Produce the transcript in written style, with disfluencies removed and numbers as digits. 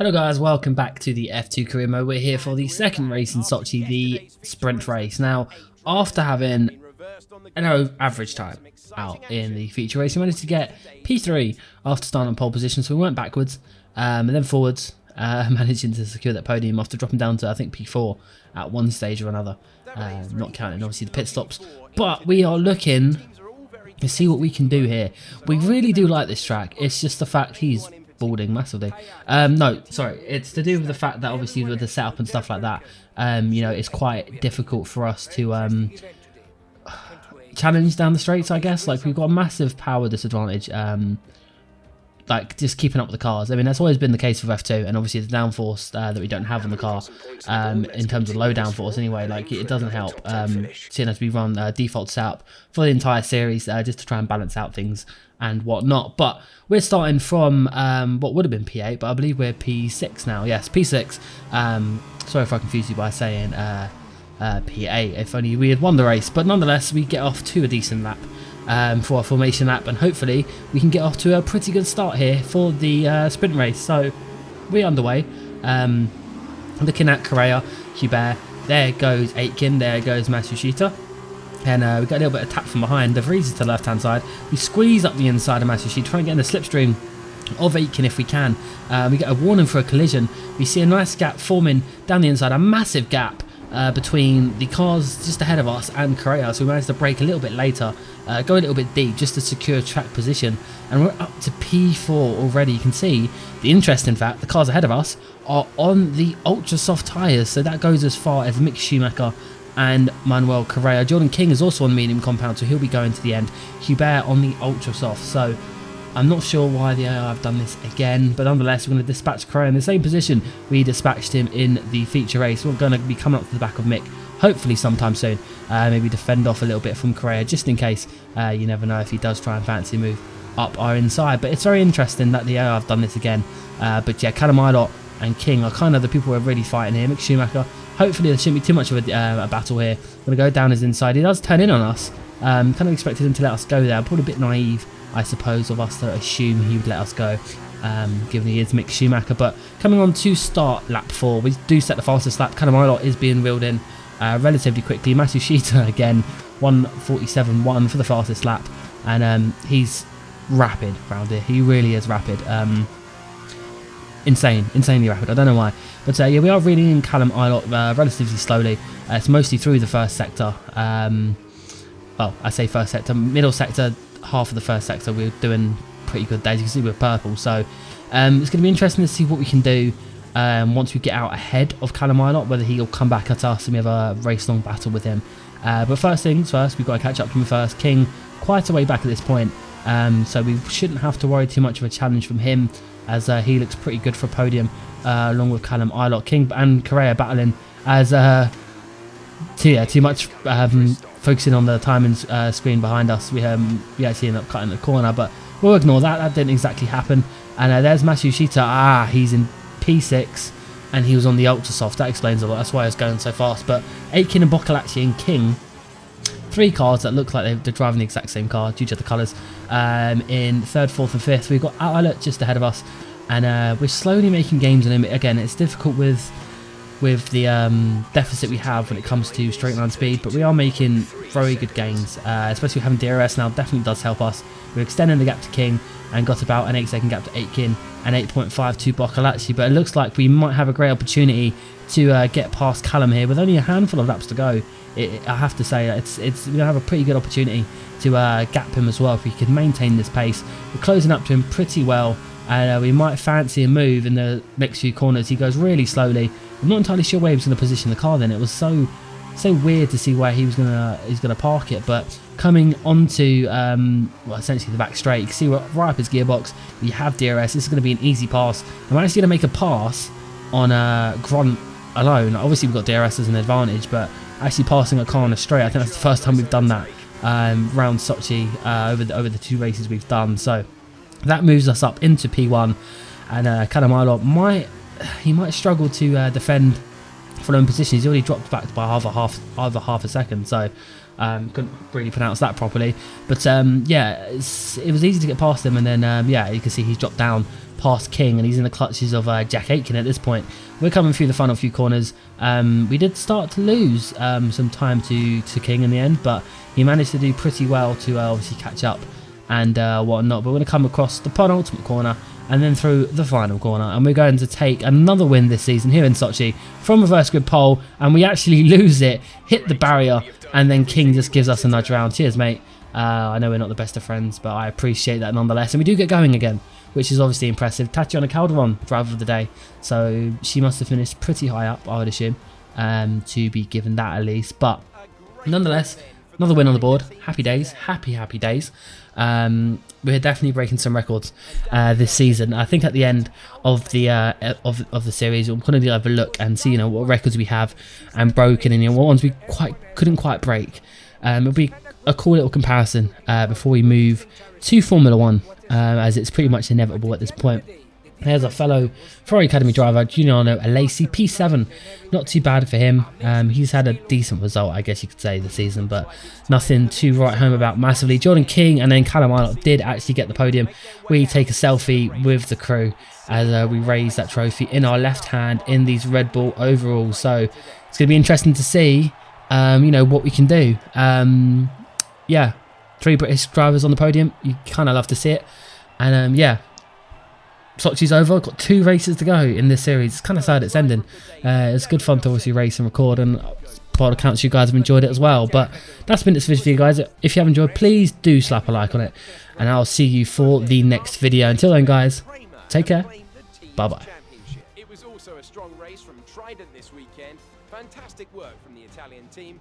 Hello guys, welcome back to the F2 Career Mode. We're here for the second race in Sochi, the sprint race. Now, after having an average time out in the feature race, we managed to get P3 after starting on pole position, so we went backwards and then forwards, managing to secure that podium after dropping down to, I think, P4 at one stage or another, not counting obviously the pit stops. But we are looking to see what we can do here. We really do like this track. It's just the fact he's balding massively. No, sorry, it's to do with the fact that obviously with the setup and stuff like that, you know, it's quite difficult for us to challenge down the straights, I guess. Like, we've got a massive power disadvantage, like just keeping up with the cars. I mean, that's always been the case with F2, and obviously the downforce that we don't have on the car, in terms of low downforce anyway, like it doesn't help, seeing as we run default setup for the entire series, just to try and balance out things and whatnot. But we're starting from what would have been P8, but I believe we're P6 now. Yes, P6. Sorry if I confused you by saying P8, if only we had won the race. But nonetheless, we get off to a decent lap for our formation lap, and hopefully we can get off to a pretty good start here for the sprint race. So we're underway. Looking at Correa, Hubert, there goes Aitken, there goes Matsushita. And we got a little bit of tap from behind. The Vries is to the left hand side. We squeeze up the inside of Matsushita, try and get in the slipstream of Aitken if we can. We get a warning for a collision. We see a nice gap forming down the inside, a massive gap between the cars just ahead of us and Correa, so we managed to brake a little bit later, go a little bit deep just to secure track position, and we're up to P4 already. You can see the interesting fact, the cars ahead of us are on the ultra soft tyres, so that goes as far as Mick Schumacher and Manuel Correa. Jordan King is also on the medium compound, so he'll be going to the end. Hubert on the ultra soft, so I'm not sure why the AI have done this again, but nonetheless we're going to dispatch Correa in the same position we dispatched him in the feature race. We're going to be coming up to the back of Mick hopefully sometime soon, maybe defend off a little bit from Correa just in case. You never know if he does try and fancy move up our inside, but it's very interesting that the AI have done this again. But yeah, Callum Ilott and King are kind of the people who are really fighting here. Mick Schumacher, hopefully there shouldn't be too much of a battle here. Going to go down his inside. He does turn in on us. Kind of expected him to let us go there. Probably a bit naive, I suppose, of us to assume he would let us go, given he is Mick Schumacher. But coming on to start lap 4, we do set the fastest lap. Callum Ilott is being wheeled in relatively quickly. Matsushita again, 1:47.1 for the fastest lap, and he's rapid around here. He really is rapid. Insanely rapid. I don't know why, but yeah, we are reeling in Callum Ilott relatively slowly. It's mostly through the first sector. Well, I say first sector, middle sector, half of the first sector. We're doing pretty good there. As you can see, we're purple. So it's going to be interesting to see what we can do once we get out ahead of Callum Ilott, whether he'll come back at us and we have a race-long battle with him. But first things first, we've got to catch up to him first. King quite a way back at this point, so we shouldn't have to worry too much of a challenge from him, as he looks pretty good for a podium, along with Callum Ilott. King and Correa battling as too much focusing on the timing screen behind us. We actually end up cutting the corner, but we'll ignore that. That didn't exactly happen. And there's Matsushita. He's in P6 and he was on the ultra soft. That explains a lot. That's why I was going so fast. But Aitken and Boccolacci and King, 3 cars that look like they're driving the exact same car due to the colours, in 3rd, 4th and 5th. We've got Ilott just ahead of us, and we're slowly making gains on him. Again, it's difficult with the deficit we have when it comes to straight line speed, but we are making very good gains, especially having DRS now definitely does help us. We're extending the gap to King and got about an 8-second gap to Aitken and 8.5 to Boccolacci, but it looks like we might have a great opportunity to get past Callum here with only a handful of laps to go. I have to say it's we're going to have a pretty good opportunity to gap him as well if we can maintain this pace. We're closing up to him pretty well, and we might fancy a move in the next few corners. He goes really slowly. I'm not entirely sure where he was going to position the car then. It was so weird to see where he's gonna park it. But coming onto well, essentially the back straight, you can see we're right up his gearbox. We have DRS. This is going to be an easy pass. I'm actually going to make a pass on Grunt alone. Obviously we've got DRS as an advantage, but actually passing a car on a straight, I think that's the first time we've done that round Sochi over the 2 races we've done. So that moves us up into P1, and Callum Ilott might struggle to defend following position. He's already dropped back by over half a second, so couldn't really pronounce that properly. But yeah, it was easy to get past him, and then yeah, you can see he's dropped down past King, and he's in the clutches of Jack Aitken at this point. We're coming through the final few corners. We did start to lose some time to King in the end, but he managed to do pretty well to obviously catch up and whatnot. But we're going to come across the penultimate corner and then through the final corner, and we're going to take another win this season here in Sochi from reverse grid pole, and we actually lose it, hit the barrier, and then King just gives us a nudge round. Cheers, mate. I know we're not the best of friends, but I appreciate that nonetheless, and we do get going again, which is obviously impressive. Tatiana Calderon, driver of the day, so she must have finished pretty high up, I would assume, to be given that at least. But nonetheless, another win on the board. Happy days, happy days. We're definitely breaking some records this season. I think at the end of the of the series, we're going to have a look and see, you know, what records we have and broken, and, you know, what ones we couldn't quite break. It'll be a cool little comparison before we move to Formula 1, as it's pretty much inevitable at this point. There's a fellow Ferrari Academy driver, Giuliano Alesi, P7. Not too bad for him. He's had a decent result, I guess you could say, this season, but nothing to write home about massively. Jordan King and then Callum Ilott did actually get the podium. We take a selfie with the crew as we raise that trophy in our left hand in these Red Bull overalls. So it's going to be interesting to see, you know, what we can do. Yeah, 3 British drivers on the podium. You kind of love to see it. And yeah, Sochi's over. Got 2 races to go in this series. It's kind of sad it's ending. It's good fun to obviously race and record, and by all accounts you guys have enjoyed it as well. But that's been this video for you guys. If you have enjoyed, please do slap a like on it, and I'll see you for the next video. Until then, guys, take care. Bye bye. It was also a strong race from Trident this weekend. Fantastic work from the Italian team.